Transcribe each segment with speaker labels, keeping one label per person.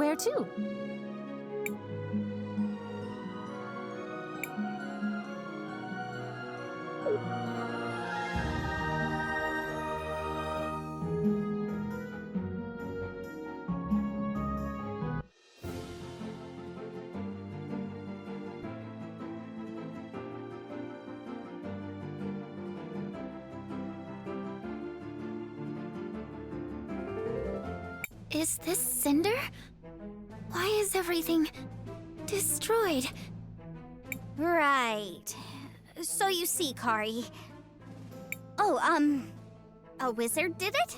Speaker 1: everywhere too.
Speaker 2: Is this Cinder? Why is everything destroyed? Right. So you see, Kari. Oh, a wizard did it?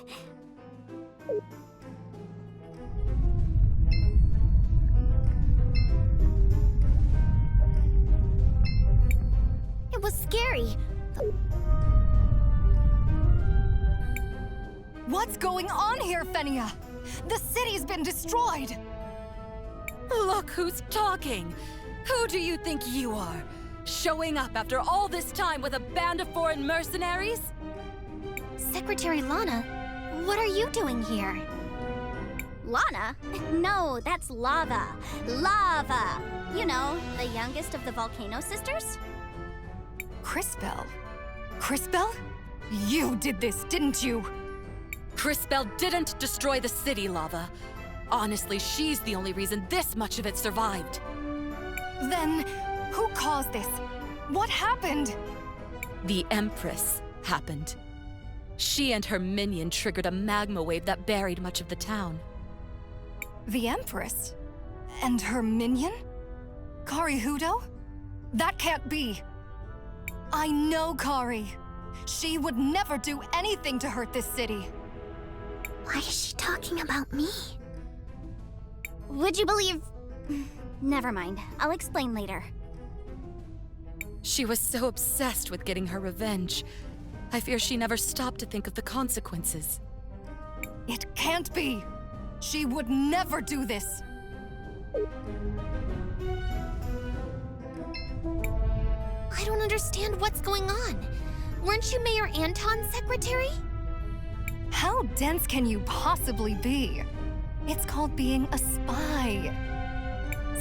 Speaker 2: It was scary.
Speaker 3: What's going on here, Fenia? The city's been destroyed!
Speaker 4: Look who's talking! Who do you think you are? Showing up after all this time with a band of foreign mercenaries?
Speaker 2: Secretary Lana, what are you doing here? Lana? No, that's Lava. Lava! You know, the youngest of the Volcano Sisters?
Speaker 3: Crisbell? Crisbell? You did this, didn't you?
Speaker 4: Crisbell didn't destroy the city, Lava. Honestly, she's the only reason this much of it survived.
Speaker 3: Then, who caused this? What happened?
Speaker 4: The Empress happened. She and her minion triggered a magma wave that buried much of the town.
Speaker 3: The Empress? And her minion? Kari Hudo? That can't be. I know Kari. She would never do anything to hurt this city.
Speaker 2: Why is she talking about me? Would you believe... Never mind. I'll explain later.
Speaker 4: She was so obsessed with getting her revenge. I fear she never stopped to think of the consequences.
Speaker 3: It can't be. She would never do this.
Speaker 2: I don't understand what's going on. Weren't you Mayor Anton's secretary?
Speaker 3: How dense can you possibly be? It's called being a spy.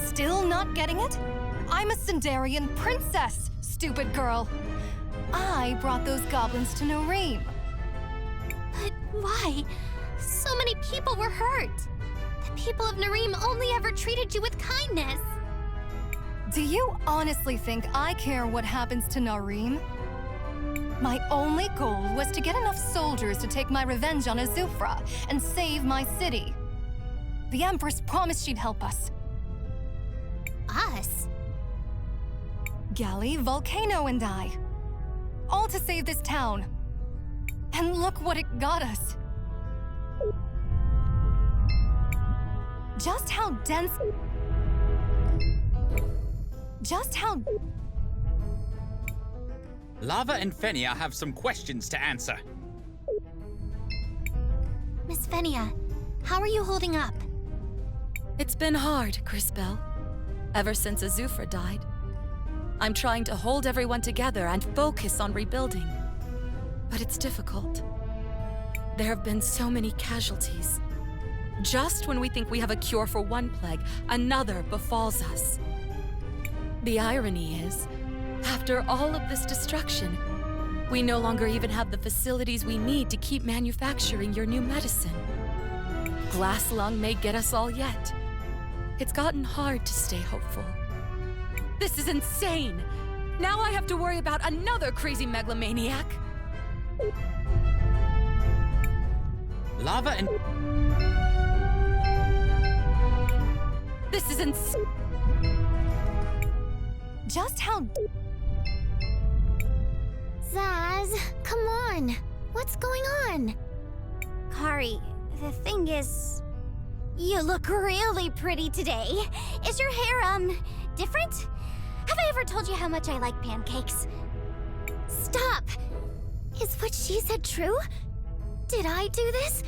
Speaker 3: Still not getting it? I'm a Cinderian princess, stupid girl. I brought those goblins to Nareem.
Speaker 2: But why? So many people were hurt. The people of Nareem only ever treated you with kindness.
Speaker 3: Do you honestly think I care what happens to Nareem? My only goal was to get enough soldiers to take my revenge on Azufra and save my city. The Empress promised she'd help us.
Speaker 2: Us?
Speaker 3: Gally, Volcano, and I. All to save this town. And look what it got us. Just how dense...
Speaker 5: Lava and Fenia have some questions to answer.
Speaker 2: Miss Fenia, how are you holding up?
Speaker 4: It's been hard, Crisbell. Ever since Azufra died. I'm trying to hold everyone together and focus on rebuilding. But it's difficult. There have been so many casualties. Just when we think we have a cure for one plague, another befalls us. The irony is, after all of this destruction, we no longer even have the facilities we need to keep manufacturing your new medicine. Glass lung may get us all yet. It's gotten hard to stay hopeful. This is insane! Now I have to worry about another crazy megalomaniac!
Speaker 5: Lava and...
Speaker 4: This is insane!
Speaker 3: Just how...
Speaker 2: Zaz, come on. What's going on? Kari, the thing is... You look really pretty today. Is your hair, different? Have I ever told you how much I like pancakes? Stop! Is what she said true? Did I do this?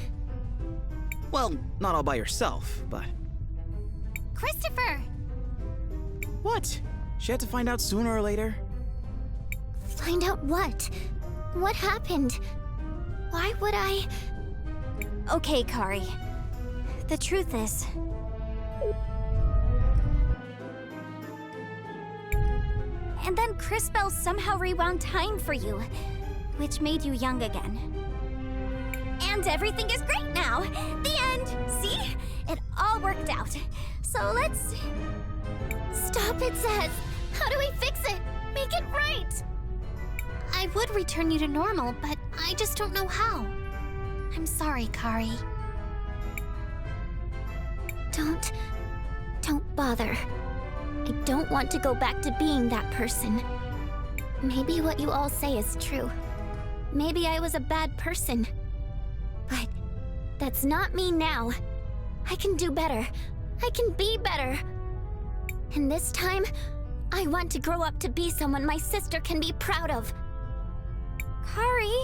Speaker 6: Well, not all by yourself, but...
Speaker 2: Christopher!
Speaker 6: What? She had to find out sooner or later.
Speaker 2: Find out what? What happened? Why would I... Okay, Kari. The truth is, And then Crisbell somehow rewound time for you, which made you young again. And everything is great now. The end. See? It all worked out. So let's... Stop, it says. How do we fix it? Make it right. I would return you to normal, but I just don't know how. I'm sorry, Kari. Don't bother. I don't want to go back to being that person. Maybe what you all say is true. Maybe I was a bad person. But that's not me now. I can do better. I can be better. And this time, I want to grow up to be someone my sister can be proud of. Kari,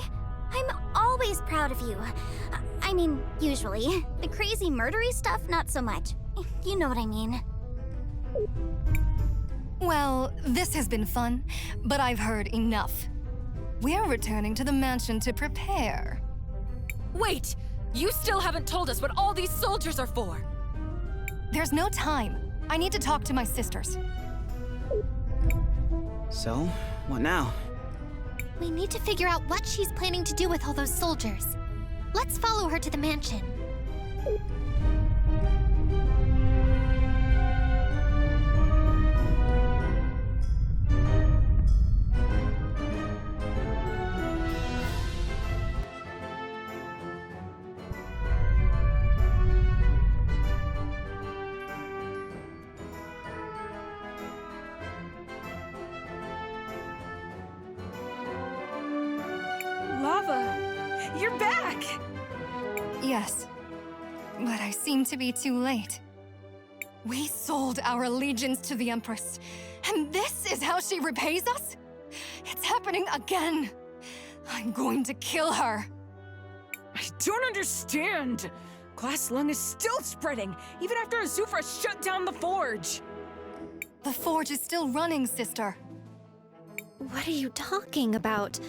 Speaker 2: I'm always proud of you. I mean, usually. The crazy murdery stuff, not so much. You know what I mean.
Speaker 3: Well, this has been fun, but I've heard enough. We're returning to the mansion to prepare.
Speaker 4: Wait! You still haven't told us what all these soldiers are for!
Speaker 3: There's no time. I need to talk to my sisters.
Speaker 6: So, what now?
Speaker 2: We need to figure out what she's planning to do with all those soldiers. Let's follow her to the mansion.
Speaker 1: Lava, you're back!
Speaker 3: Yes, but I seem to be too late. We sold our allegiance to the Empress, and this is how she repays us? It's happening again. I'm going to kill her.
Speaker 1: I don't understand. Glass lung is still spreading, even after Azufra shut down the forge.
Speaker 3: The forge is still running, sister.
Speaker 7: What are you talking about?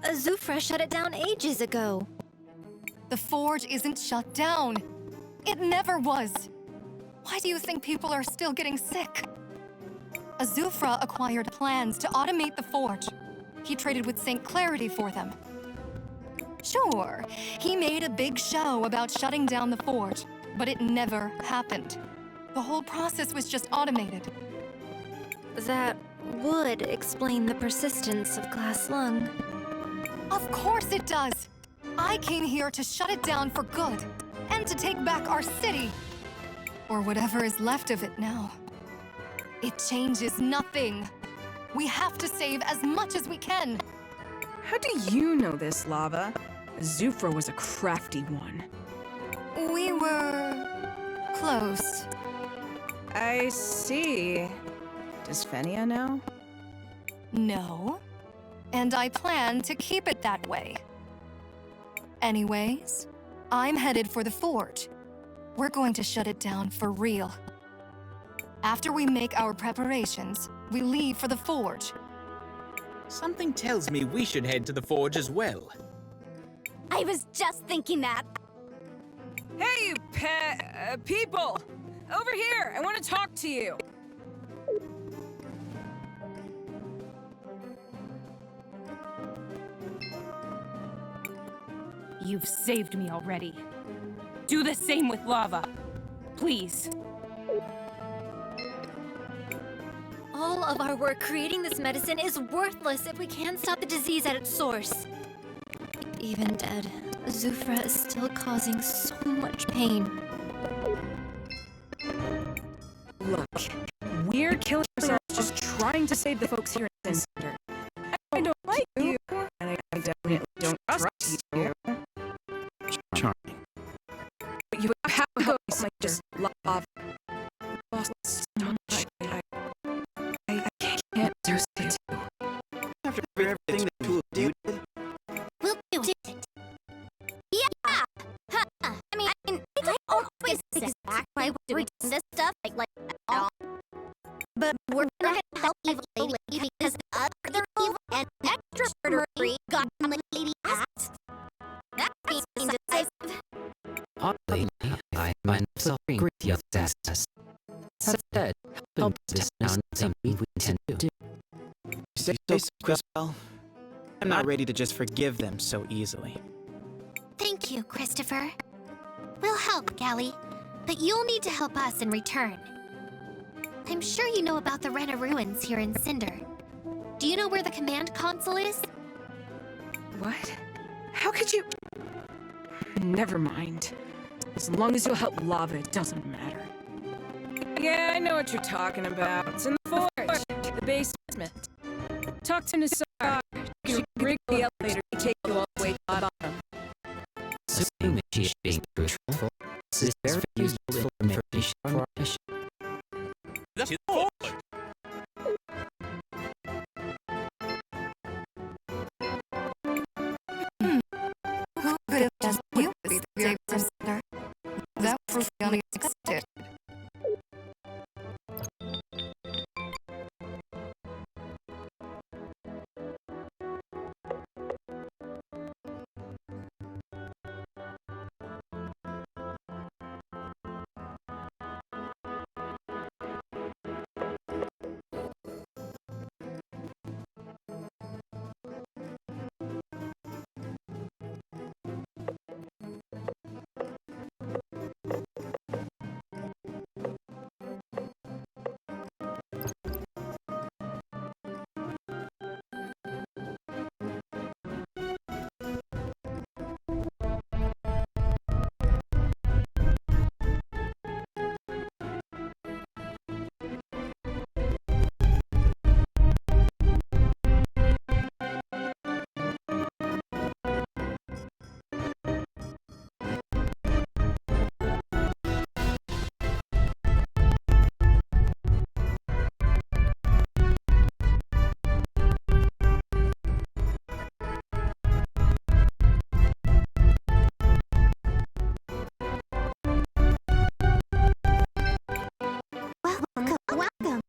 Speaker 7: Azufra shut it down ages ago.
Speaker 3: The forge isn't shut down. It never was. Why do you think people are still getting sick? Azufra acquired plans to automate the forge. He traded with St. Clarity for them. Sure, he made a big show about shutting down the forge, but it never happened. The whole process was just automated.
Speaker 7: That would explain the persistence of Glass Lung.
Speaker 3: Of course it does! I came here to shut it down for good, and to take back our city. Or whatever is left of it now. It changes nothing. We have to save as much as we can.
Speaker 1: How do you know this, Lava? Azufra was a crafty one.
Speaker 3: We were... close.
Speaker 1: I see. Does Fenia know?
Speaker 3: No. And I plan to keep it that way. Anyways, I'm headed for the forge. We're going to shut it down for real. After we make our preparations, we leave for the forge.
Speaker 5: Something tells me we should head to the forge as well.
Speaker 2: I was just thinking that.
Speaker 1: Hey, people! Over here! I want to talk to you!
Speaker 8: You've saved me already. Do the same with Lava. Please.
Speaker 7: All of our work creating this medicine is worthless if we can't stop the disease at its source. Even dead, Azufra is still causing so much pain.
Speaker 1: Look, we're killing ourselves just trying to save the folks here in the center. I don't like you, and I definitely don't trust you.
Speaker 6: Charming.
Speaker 1: But you have to go like just love. Lost so much. I can't do it.
Speaker 6: After everything the two of you did,
Speaker 2: We'll do it. Yeah! Huh. I mean, I always exact why we're doing this stuff like at all. But we're gonna help evil lady because the other
Speaker 6: say so, Crisbell. I'm not ready to just forgive them so easily.
Speaker 2: Thank you, Christopher. We'll help, Gally, but you'll need to help us in return. I'm sure you know about the Rena ruins here in Cinder. Do you know where the command console is?
Speaker 1: What? How could you? Never mind. As long as you'll help Lava, it doesn't matter. Yeah, I know what you're talking about. It's in the forge, the basement. Talk to Nisar. You can rig the elevator to take you all the way to the bottom.
Speaker 9: Assuming she is being truthful, this is very useful information for our mission.
Speaker 5: That's the forge.
Speaker 3: Who could have guessed you would be the great sister? That was unexpected.
Speaker 2: Welcome.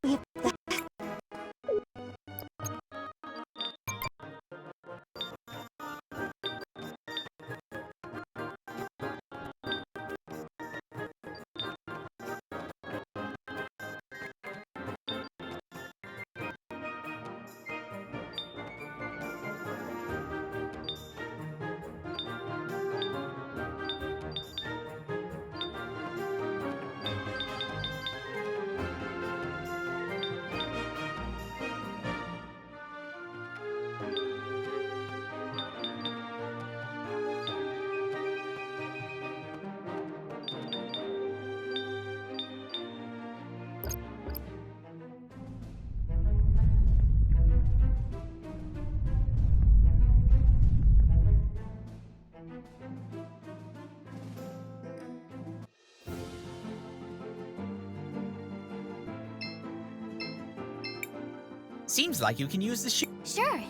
Speaker 5: Seems like you can use the shoe.
Speaker 2: Sure.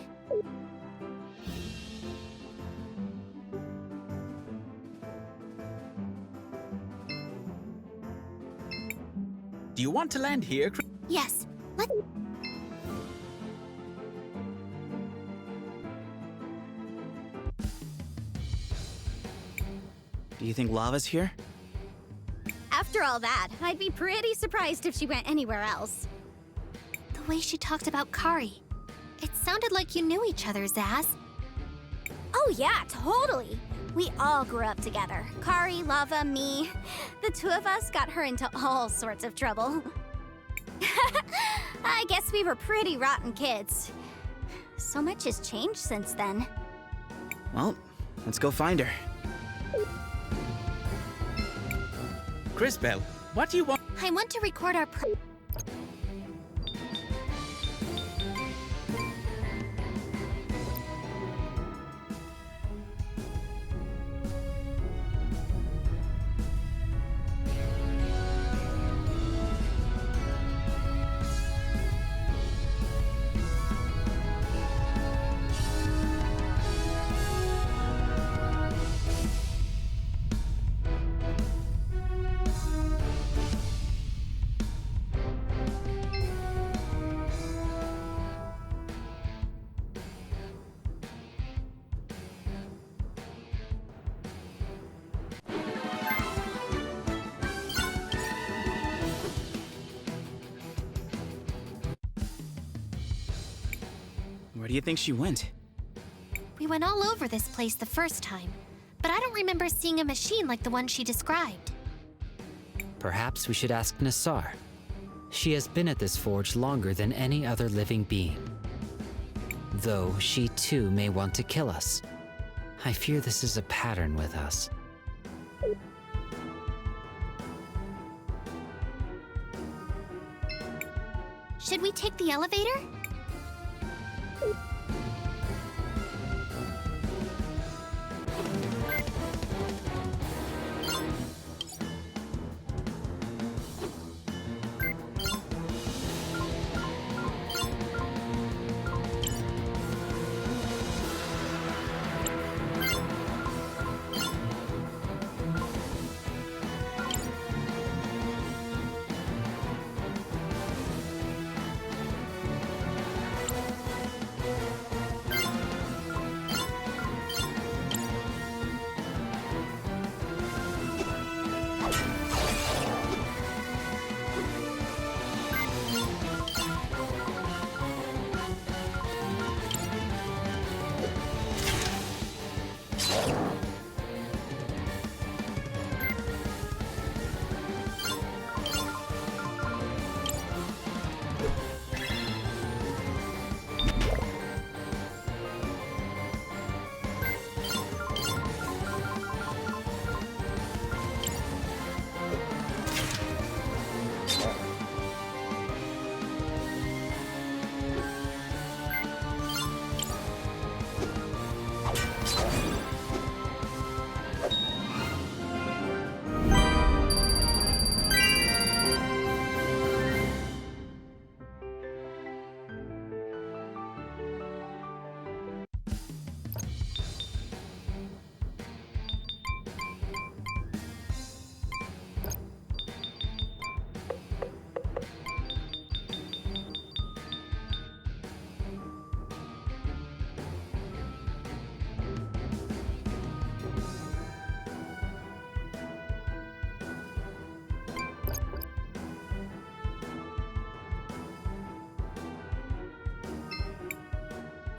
Speaker 5: Do you want to land here?
Speaker 2: Yes. Let.
Speaker 6: Do you think Lava's here?
Speaker 2: After all that, I'd be pretty surprised if she went anywhere else. The way she talked about Kari, it sounded like you knew each other, Zaz. Oh yeah, totally. We all grew up together. Kari, Lava, me. The two of us got her into all sorts of trouble. I guess we were pretty rotten kids. So much has changed since then.
Speaker 6: Well, let's go find her.
Speaker 5: Crisbell, what do you want?
Speaker 2: I want to record our
Speaker 6: Where do you think she went?
Speaker 2: We went all over this place the first time, but I don't remember seeing a machine like the one she described.
Speaker 9: Perhaps we should ask Nassar. She has been at this forge longer than any other living being. Though she too may want to kill us. I fear this is a pattern with us.
Speaker 2: Should we take the elevator?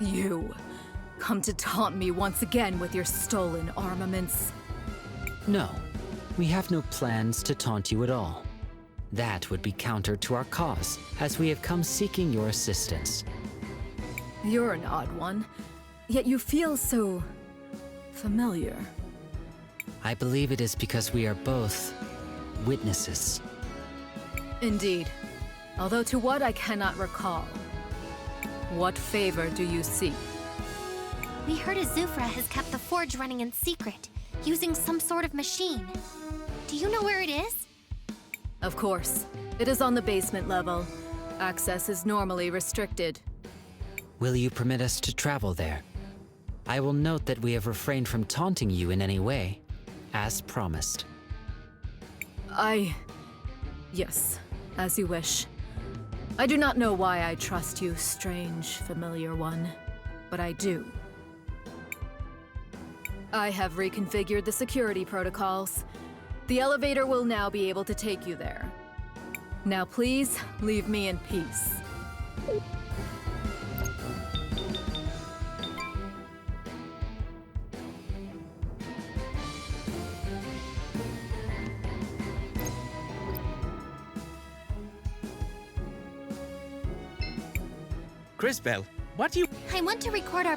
Speaker 4: You come to taunt me once again with your stolen armaments.
Speaker 9: No, we have no plans to taunt you at all. That would be counter to our cause, as we have come seeking your assistance.
Speaker 4: You're an odd one, yet you feel so familiar.
Speaker 9: I believe it is because we are both witnesses.
Speaker 4: Indeed, although to what I cannot recall. What favor do you seek?
Speaker 2: We heard Azufra has kept the forge running in secret, using some sort of machine. Do you know where it is?
Speaker 4: Of course. It is on the basement level. Access is normally restricted.
Speaker 9: Will you permit us to travel there? I will note that we have refrained from taunting you in any way, as promised.
Speaker 4: Yes, as you wish. I do not know why I trust you, strange, familiar one, but I do. I have reconfigured the security protocols. The elevator will now be able to take you there. Now please, leave me in peace.
Speaker 5: Crisbell, what do you...
Speaker 2: I want to record our...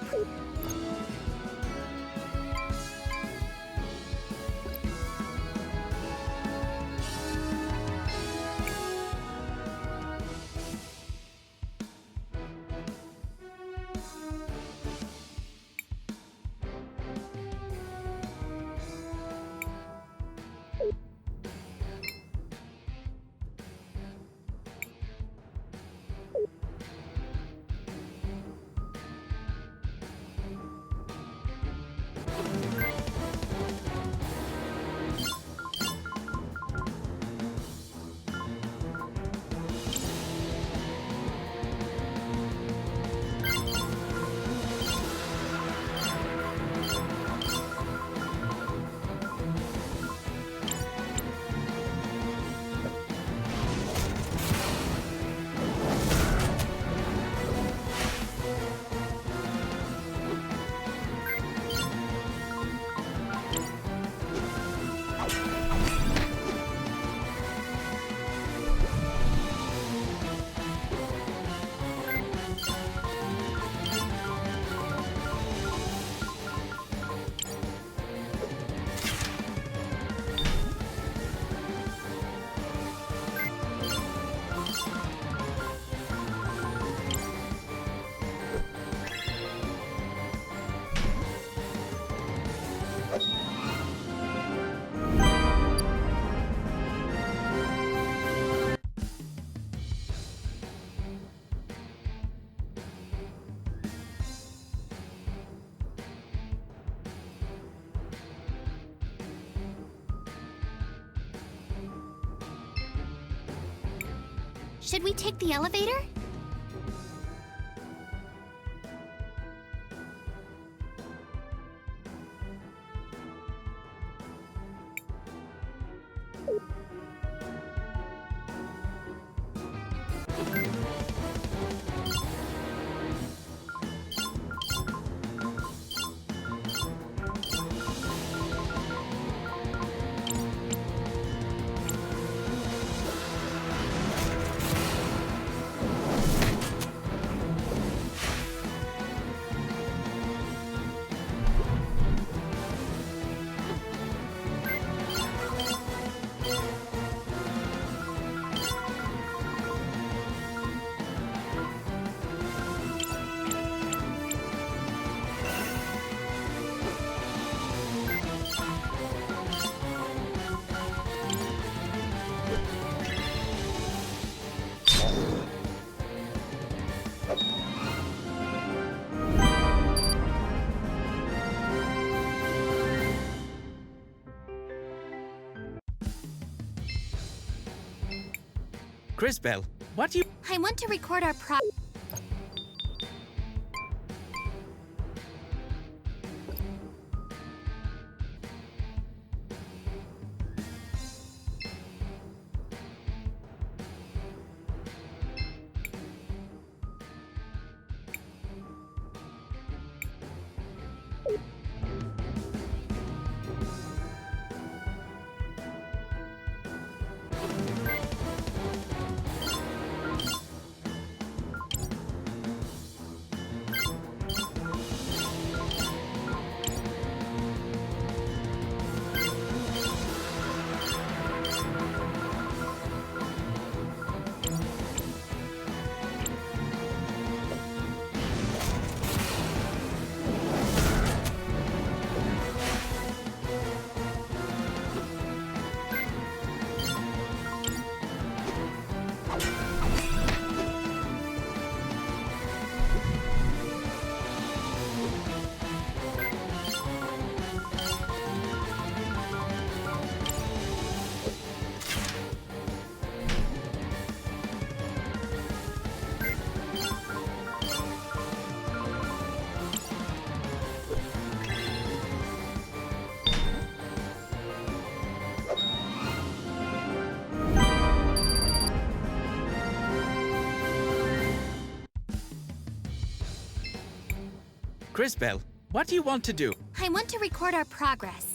Speaker 2: Should we take the elevator?
Speaker 5: Crisbell, what do you...
Speaker 2: I want to record our
Speaker 5: Crisbell, what do you want to do?
Speaker 2: I want to record our progress.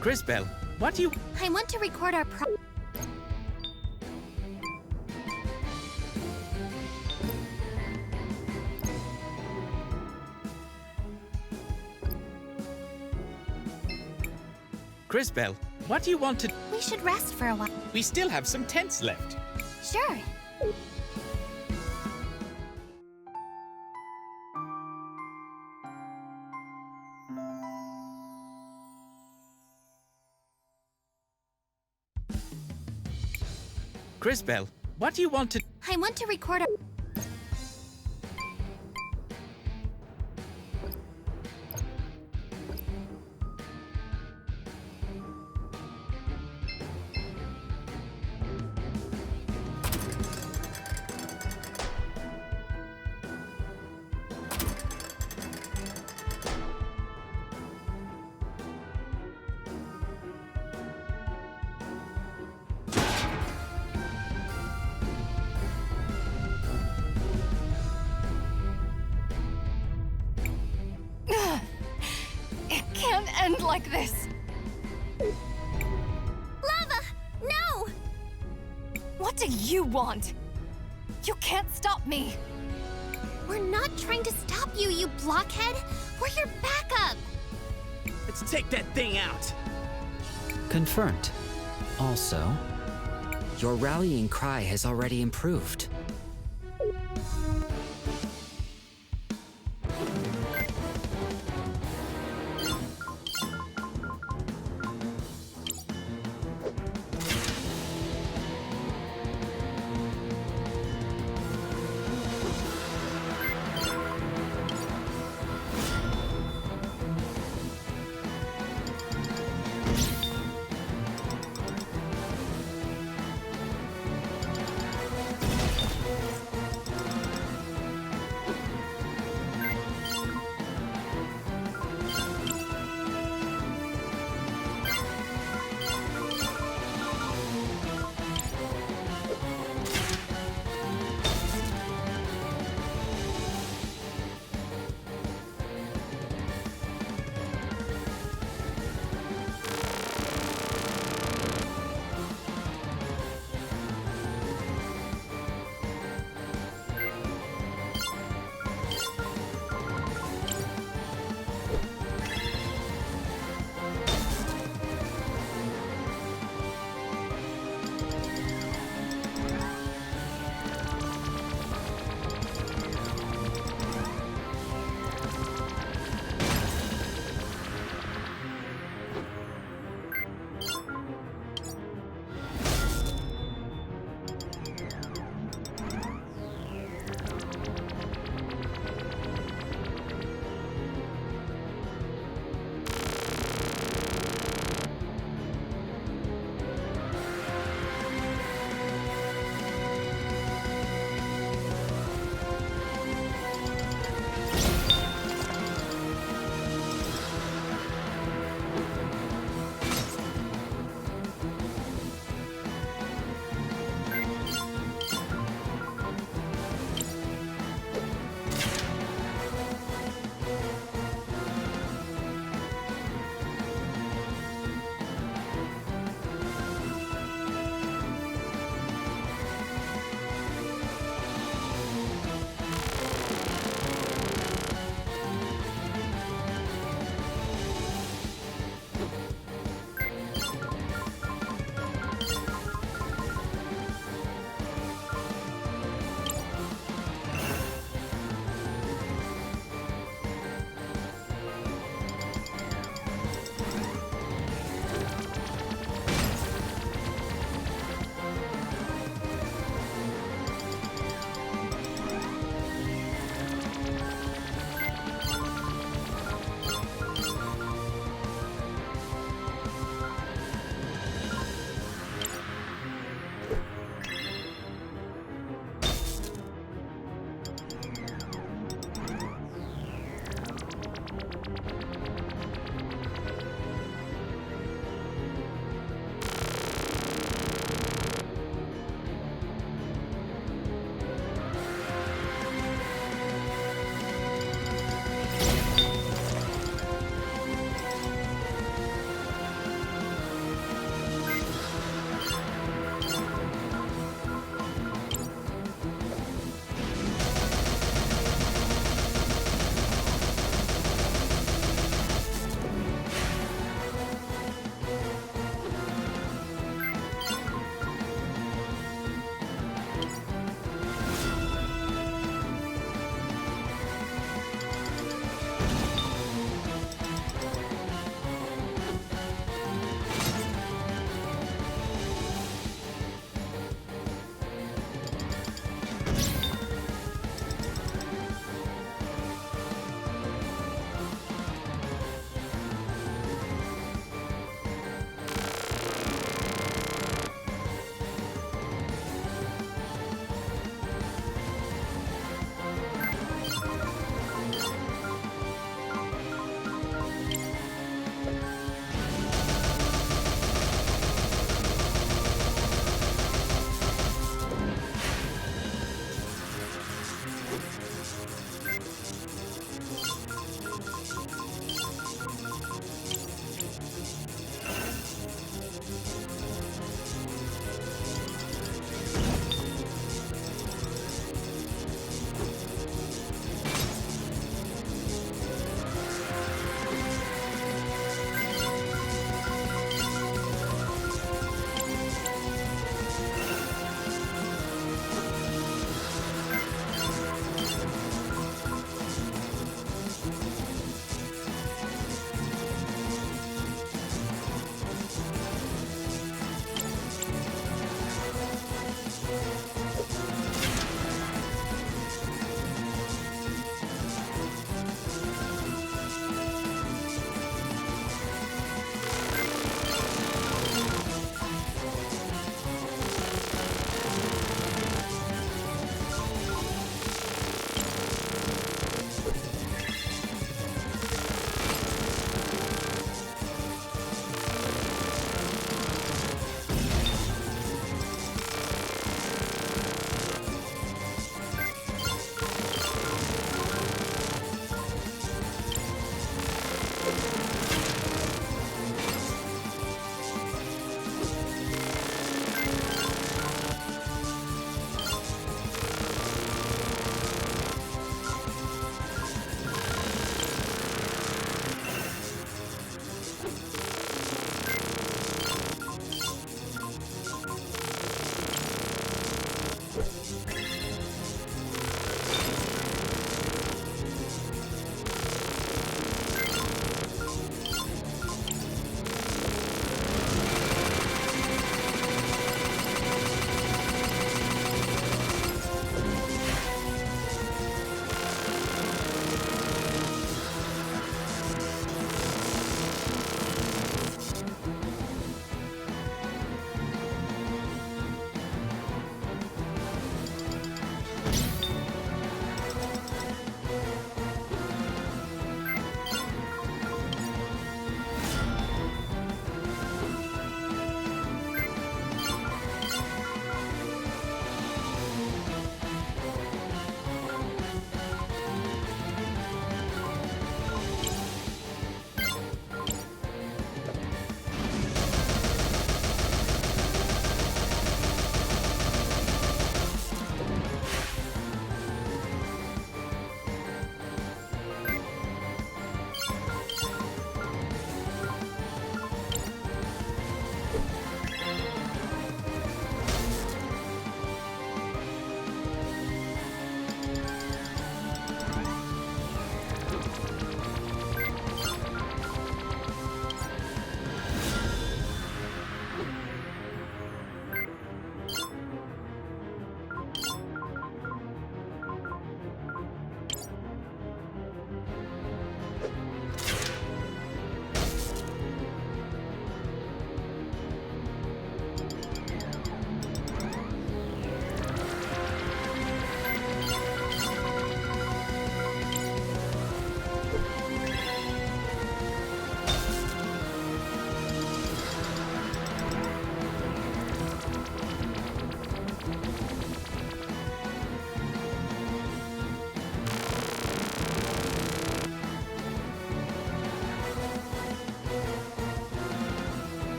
Speaker 5: Crisbell, what do you...
Speaker 2: I want to record our
Speaker 5: Crisbell, what do you want to...
Speaker 2: We should rest for a while.
Speaker 5: We still have some tents left.
Speaker 2: Sure.
Speaker 5: Crisbell, what do you want to...
Speaker 2: I want to record our...
Speaker 3: It can't end like this.
Speaker 2: Lava! No!
Speaker 3: What do you want? You can't stop me.
Speaker 2: We're not trying to stop you, you blockhead. We're your backup.
Speaker 6: Let's take that thing out.
Speaker 9: Confirmed. Also, your rallying cry has already improved.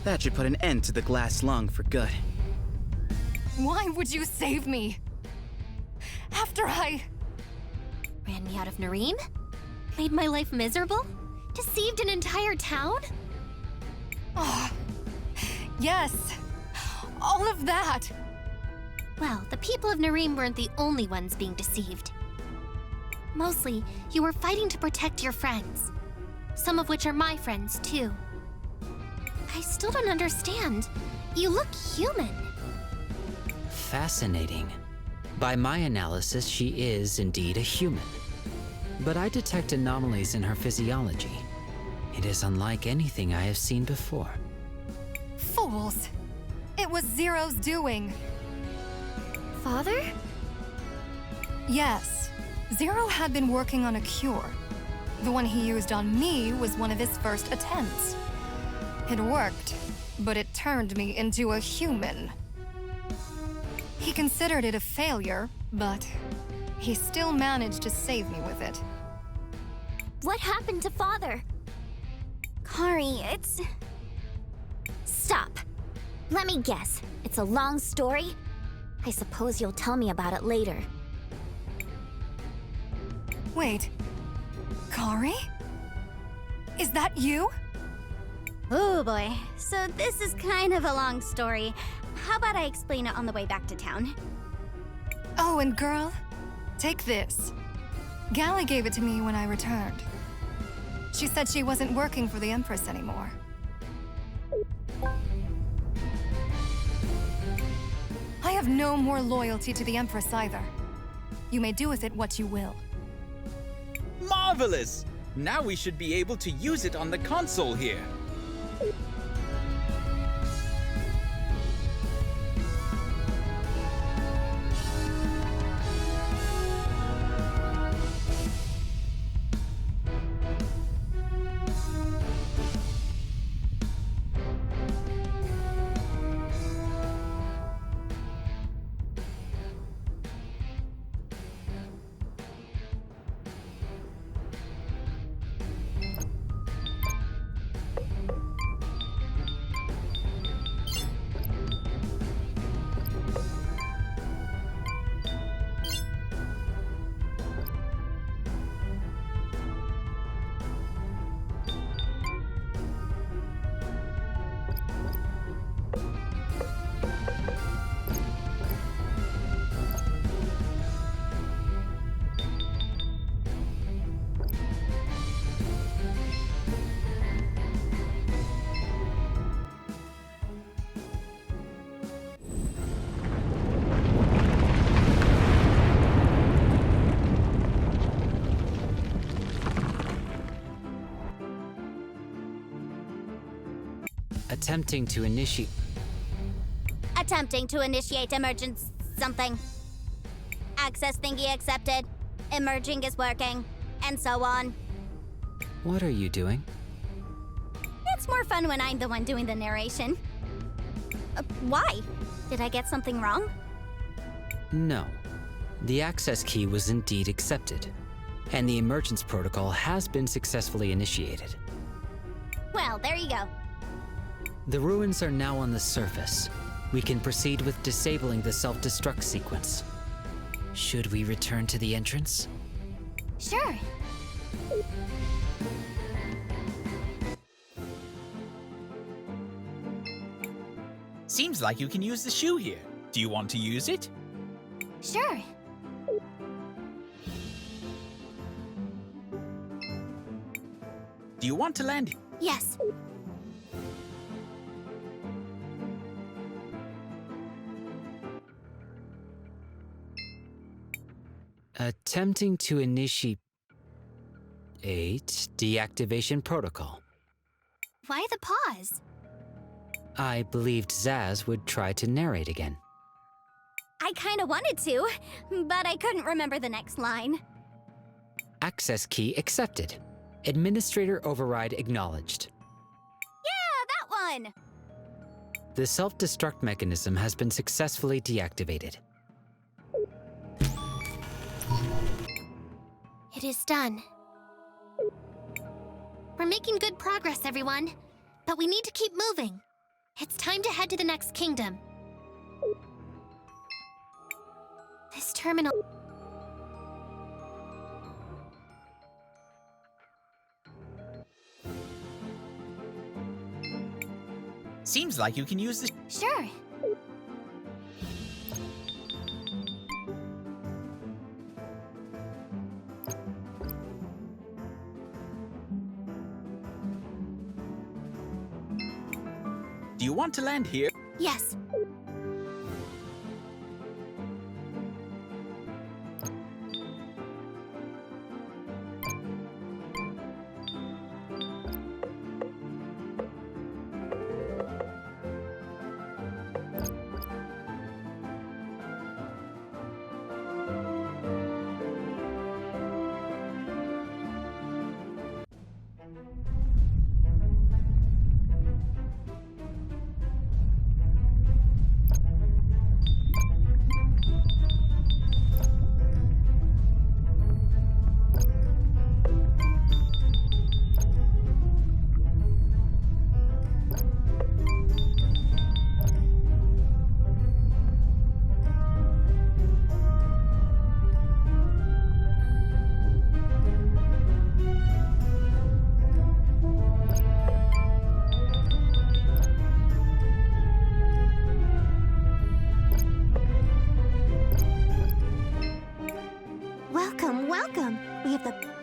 Speaker 6: That should put an end to the glass lung for good.
Speaker 3: Why would you save me? After I...
Speaker 2: Ran me out of Nareem? Made my life miserable? Deceived an entire town?
Speaker 3: Oh, yes. All of that.
Speaker 2: Well, the people of Nareem weren't the only ones being deceived. Mostly, you were fighting to protect your friends. Some of which are my friends, too. I still don't understand. You look human.
Speaker 9: Fascinating. By my analysis, she is indeed a human. But I detect anomalies in her physiology. It is unlike anything I have seen before.
Speaker 3: Fools. It was Zero's doing.
Speaker 2: Father?
Speaker 3: Yes. Zero had been working on a cure. The one he used on me was one of his first attempts. It worked, but it turned me into a human. He considered it a failure, but he still managed to save me with it.
Speaker 2: What happened to Father? Kari, it's... Stop. Let me guess. It's a long story? I suppose you'll tell me about it later.
Speaker 3: Wait. Kari? Is that you?
Speaker 2: Oh boy. So this is kind of a long story. How about I explain it on the way back to town?
Speaker 3: Oh, and girl, take this. Gally gave it to me when I returned. She said she wasn't working for the Empress anymore. I have no more loyalty to the Empress either. You may do with it what you will.
Speaker 5: Marvelous! Now we should be able to use it on the console here.
Speaker 9: Attempting to initiate...
Speaker 2: Attempting to initiate emergence something. Access thingy accepted. Emerging is working. And so on.
Speaker 9: What are you doing?
Speaker 2: It's more fun when I'm the one doing the narration. Why? Did I get something wrong?
Speaker 9: No. The access key was indeed accepted, and the emergence protocol has been successfully initiated.
Speaker 2: Well, there you go.
Speaker 9: The ruins are now on the surface. We can proceed with disabling the self-destruct sequence. Should we return to the entrance?
Speaker 2: Sure.
Speaker 5: Seems like you can use the shoe here. Do you want to use it?
Speaker 2: Sure.
Speaker 5: Do you want to land it?
Speaker 2: Yes.
Speaker 9: Attempting to initiate deactivation protocol.
Speaker 2: Why the pause?
Speaker 9: I believed Zaz would try to narrate again.
Speaker 2: I kinda wanted to, but I couldn't remember the next line.
Speaker 9: Access key accepted. Administrator override acknowledged.
Speaker 2: Yeah, that one!
Speaker 9: The self-destruct mechanism has been successfully deactivated.
Speaker 2: It is done. We're making good progress, everyone. But we need to keep moving. It's time to head to the next kingdom. This terminal...
Speaker 5: Seems like you can use the...
Speaker 2: Sure.
Speaker 5: Do you want to land here?
Speaker 2: Yes. Welcome, welcome. We have the...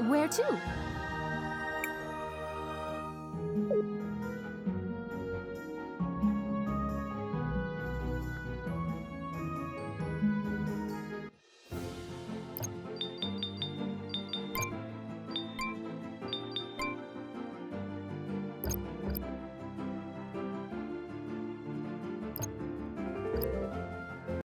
Speaker 8: Where to?